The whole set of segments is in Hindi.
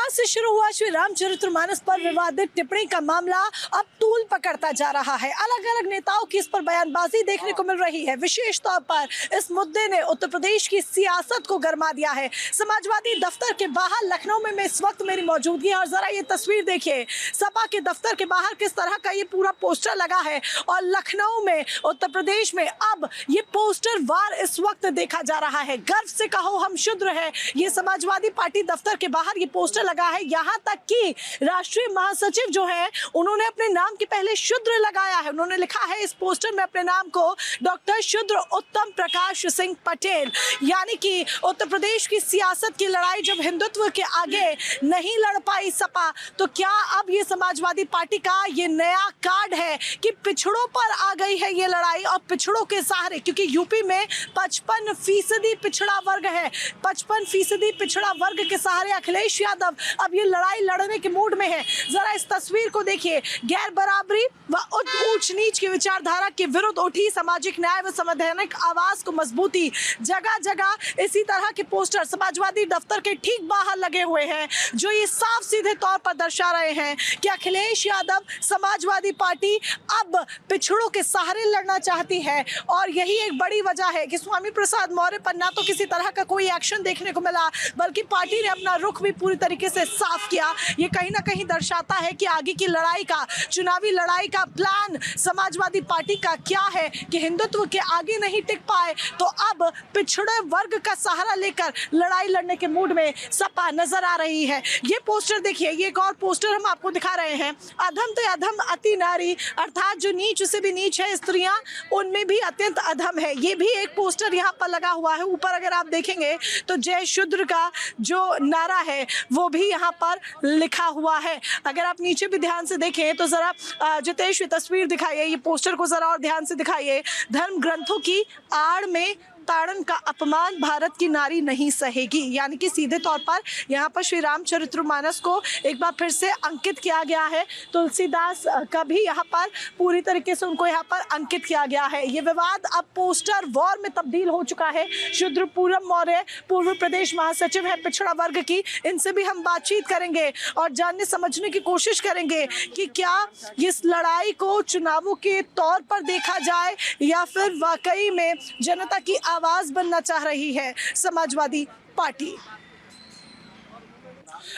आज से शुरू हुआ श्री रामचरितमानस पर विवादित टिप्पणी का मामला अब तूल पकड़ता जा रहा है। अलग अलग नेताओं की इस पर बयानबाजी देखने को मिल रही है। विशेष तौर पर इस मुद्दे ने उत्तर प्रदेश की सियासत को गरमा दिया है। समाजवादी दफ्तर के बाहर लखनऊ में इस वक्त मेरी मौजूदगी है और जरा ये तस्वीर देखिए, सपा के दफ्तर के बाहर किस तरह का ये पूरा पोस्टर लगा है और लखनऊ में उत्तर प्रदेश में अब ये पोस्टर वार इस वक्त देखा जा रहा है। गर्व से कहो हम शुद्र है, ये समाजवादी पार्टी दफ्तर के बाहर ये पोस्टर लगा है। यहाँ तक कि राष्ट्रीय महासचिव जो है उन्होंने अपने नाम के पहले शुद्र लगाया है। उन्होंने लिखा है इस पोस्टर में अपने नाम को डॉक्टर शुद्र उत्तम प्रकाश सिंह पटेल। यानी कि उत्तर प्रदेश की सियासत की लड़ाई जब हिंदुत्व के आगे नहीं लड़ पाई सपा, तो क्या अब ये समाजवादी पार्टी का ये नया कार्ड है कि पिछड़ों पर आ गई है ये लड़ाई और पिछड़ों के सहारे, क्योंकि यूपी में 55% पिछड़ा वर्ग है, 55% पिछड़ा वर्ग के सहारे अखिलेश यादव अब ये लड़ाई लड़ने के मूड में है। जरा इस तस्वीर को देखिए, गैर बराबरी व ऊंच नीच की विचारधारा के विरुद्ध उठी सामाजिक न्याय व संवैधानिक आवाज को मजबूती। जगह जगह इसी तरह के पोस्टर समाजवादी दफ्तर के ठीक बाहर लगे हुए हैं, जो ये साफ सीधे तौर पर दर्शा रहे हैं कि अखिलेश यादव समाजवादी पार्टी अब पिछड़ों के सहारे लड़ना चाहती है। और यही एक बड़ी वजह है कि स्वामी प्रसाद मौर्य पर ना तो किसी तरह का कोई एक्शन देखने को मिला, बल्कि पार्टी ने अपना रुख भी पूरी तरीके से साफ किया। ये कहीं ना कहीं दर्शाता है कि आगे की लड़ाई का, चुनावी लड़ाई का प्लान समाजवादी पार्टी का क्या है कि हिंदुत्व के आगे नहीं टिक पाए तो अब पिछड़े वर्ग का सहारा लेकर लड़ाई लड़ने के मूड में सपा नजर आ रही है। ये पोस्टर देखिए, ये एक और पोस्टर हम आपको दिखा रहे हैं। अधम तो अधम अति नारी, अर्थात जो नीच से भी नीच है स्त्रियां, उनमें भी अत्यंत अधम है। ये भी एक पोस्टर यहाँ पर लगा हुआ है। ऊपर अगर आप देखेंगे तो जय शूद्र का जो नारा है वो भी यहाँ पर लिखा हुआ है। अगर आप नीचे भी ध्यान से देखें तो जरा जितेश तस्वीर दिखाइए, ये पोस्टर को जरा और ध्यान से दिखाइए। धर्म ग्रंथों की आड़ में ताड़न का अपमान भारत की नारी नहीं सहेगी। यानी कि सीधे तौर पर यहाँ पर श्री रामचरितमानस को एक बार फिर से अंकित किया गया है। तुलसीदास का भी यहाँ पर पूरी तरीके से उनको यहाँ पर अंकित किया गया है। ये विवाद अब पोस्टर वॉर में तब्दील हो चुका है। शुद्र पूरम मौर्य पूर्व प्रदेश महासचिव है पिछड़ा वर्ग की, इनसे भी हम बातचीत करेंगे और जानने समझने की कोशिश करेंगे कि क्या इस लड़ाई को चुनावों के तौर पर देखा जाए या फिर वाकई में जनता की आवाज बनना चाह रही है समाजवादी पार्टी।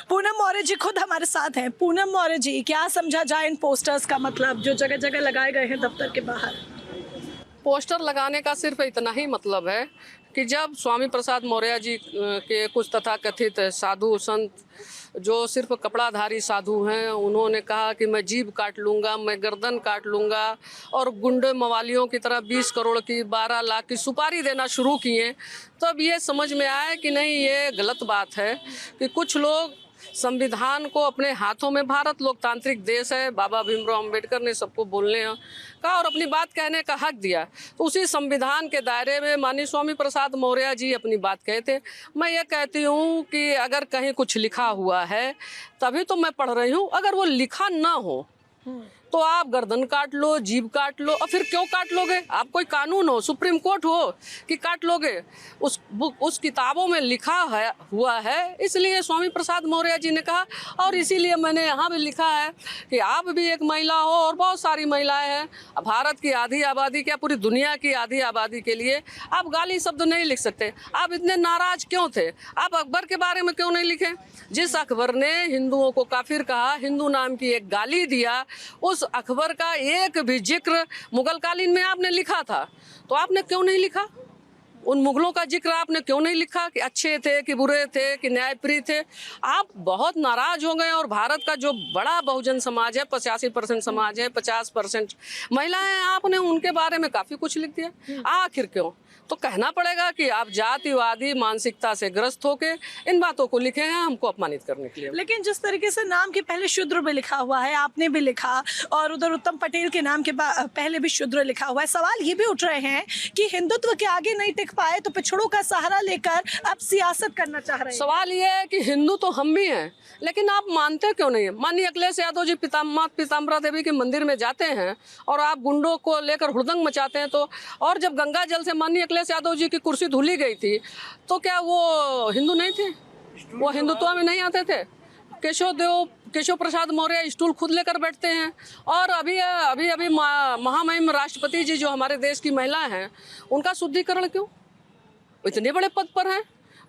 पूनम मौर्य जी खुद हमारे साथ हैं। पूनम मौर्य जी, क्या समझा जाए इन पोस्टर्स का मतलब जो जगह जगह लगाए गए हैं दफ्तर के बाहर? पोस्टर लगाने का सिर्फ इतना ही मतलब है कि जब स्वामी प्रसाद मौर्य जी के कुछ तथाकथित साधु संत जो सिर्फ कपड़ाधारी साधु हैं, उन्होंने कहा कि मैं जीभ काट लूँगा, मैं गर्दन काट लूँगा और गुंडे मवालियों की तरह 20 करोड़ की 12 लाख की सुपारी देना शुरू किए, तब ये समझ में आया कि नहीं, ये गलत बात है कि कुछ लोग संविधान को अपने हाथों में, भारत लोकतांत्रिक देश है, बाबा भीमराव अंबेडकर ने सबको बोलने का और अपनी बात कहने का हक दिया, तो उसी संविधान के दायरे में माननीय स्वामी प्रसाद मौर्य जी अपनी बात कहते। मैं ये कहती हूँ कि अगर कहीं कुछ लिखा हुआ है तभी तो मैं पढ़ रही हूँ, अगर वो लिखा ना हो तो आप गर्दन काट लो, जीभ काट लो, और फिर क्यों काट लोगे? आप कोई कानून हो, सुप्रीम कोर्ट हो कि काट लोगे? उस किताबों में लिखा हुआ है, इसलिए स्वामी प्रसाद मौर्य जी ने कहा। और इसीलिए मैंने यहाँ भी लिखा है कि आप भी एक महिला हो और बहुत सारी महिलाएं हैं। भारत की आधी आबादी, क्या पूरी दुनिया की आधी आबादी के लिए आप गाली शब्द नहीं लिख सकते। आप इतने नाराज क्यों थे? आप अकबर के बारे में क्यों नहीं लिखे? जिस अकबर ने हिंदुओं को काफिर कहा, हिंदू नाम की एक गाली दिया, उस अकबर का एक भी जिक्र मुगल कालीन में आपने लिखा था, तो आपने क्यों नहीं लिखा? उन मुगलों का जिक्र आपने क्यों नहीं लिखा कि अच्छे थे कि बुरे थे कि न्यायप्रिय थे? आप बहुत नाराज हो गए और भारत का जो बड़ा बहुजन समाज है, 85% समाज है, 50% महिलाएं, आपने उनके बारे में काफी कुछ लिख दिया। आखिर क्यों? तो कहना पड़ेगा कि आप जातिवादी मानसिकता से ग्रस्त होके इन बातों को लिखे हैं हमको अपमानित करने के लिए। लेकिन जिस तरीके से नाम के पहले शूद्र भी लिखा हुआ है, आपने भी लिखा, और उधर उत्तम पटेल के नाम के पहले भी शूद्र लिखा हुआ है, सवाल ये भी उठ रहे हैं कि हिंदुत्व के आगे नहीं टिक पाए तो पिछड़ों का सहारा लेकर अब सियासत करना चाह रहे हैं। सवाल ये है कि हिंदू तो हम भी हैं, लेकिन आप मानते क्यों नहीं है? माननीय अखिलेश यादव जी पीताम्बरा देवी के मंदिर में जाते हैं और आप गुंडों को लेकर हुड़दंग मचाते हैं, तो और जब गंगा जल से माननीय अखिलेश यादव जी की कुर्सी धुली गई थी, तो क्या वो हिंदू नहीं थे? वो हिंदुत्व में नहीं आते थे? केशव प्रसाद मौर्य स्टूल खुद लेकर बैठते हैं। और अभी अभी अभी महामहिम राष्ट्रपति जी जो हमारे देश की महिला हैं, उनका शुद्धिकरण क्यों? इतने बड़े पद पर हैं।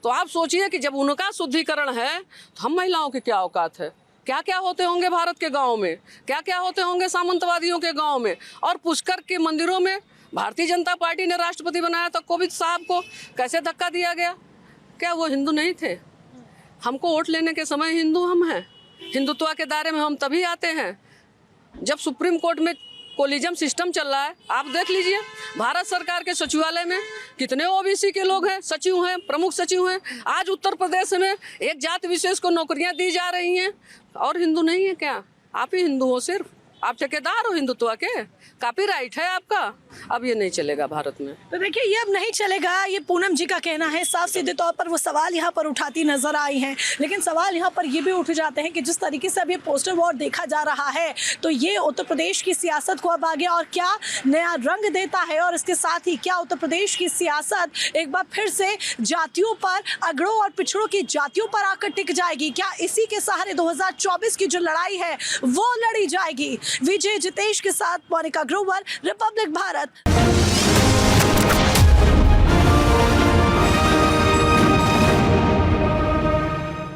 तो आप सोचिए कि जब उनका शुद्धिकरण है तो हम महिलाओं की क्या औकात है? क्या क्या होते होंगे भारत के गाँव में, क्या क्या होते होंगे सामंतवादियों के गाँव में। और पुष्कर के मंदिरों में भारतीय जनता पार्टी ने राष्ट्रपति बनाया तो कोविंद साहब को कैसे धक्का दिया गया? क्या वो हिंदू नहीं थे? हमको वोट लेने के समय हिंदू हम हैं। हिंदुत्व के दायरे में हम तभी आते हैं जब सुप्रीम कोर्ट में कोलिजम सिस्टम चल रहा है। आप देख लीजिए भारत सरकार के सचिवालय में कितने ओबीसी के लोग हैं, सचिव हैं, प्रमुख सचिव हैं। आज उत्तर प्रदेश में एक जाति विशेष को नौकरियां दी जा रही हैं और हिंदू नहीं है क्या? आप ही हिंदू हो, सिर्फ आप ठेकेदार हो हिंदुत्व के, कॉपीराइट है आपका। अब ये नहीं चलेगा भारत में। तो देखिए ये अब नहीं चलेगा, ये पूनम जी का कहना है। साफ सीधे तौर पर वो सवाल यहाँ पर उठाती नजर आई हैं। लेकिन सवाल यहाँ पर ये भी उठ जाते हैं कि जिस तरीके से अब ये पोस्टर वॉर देखा जा रहा है, तो ये उत्तर प्रदेश की सियासत को अब आगे और क्या नया रंग देता है, और इसके साथ ही क्या उत्तर प्रदेश की सियासत एक बार फिर से जातियों पर, अगड़ों और पिछड़ों की जातियों पर आकर टिक जाएगी? क्या इसी के सहारे 2024 की जो लड़ाई है वो लड़ी जाएगी? विजय जितेश के साथ मोनिका ग्रोवर, रिपब्लिक भारत।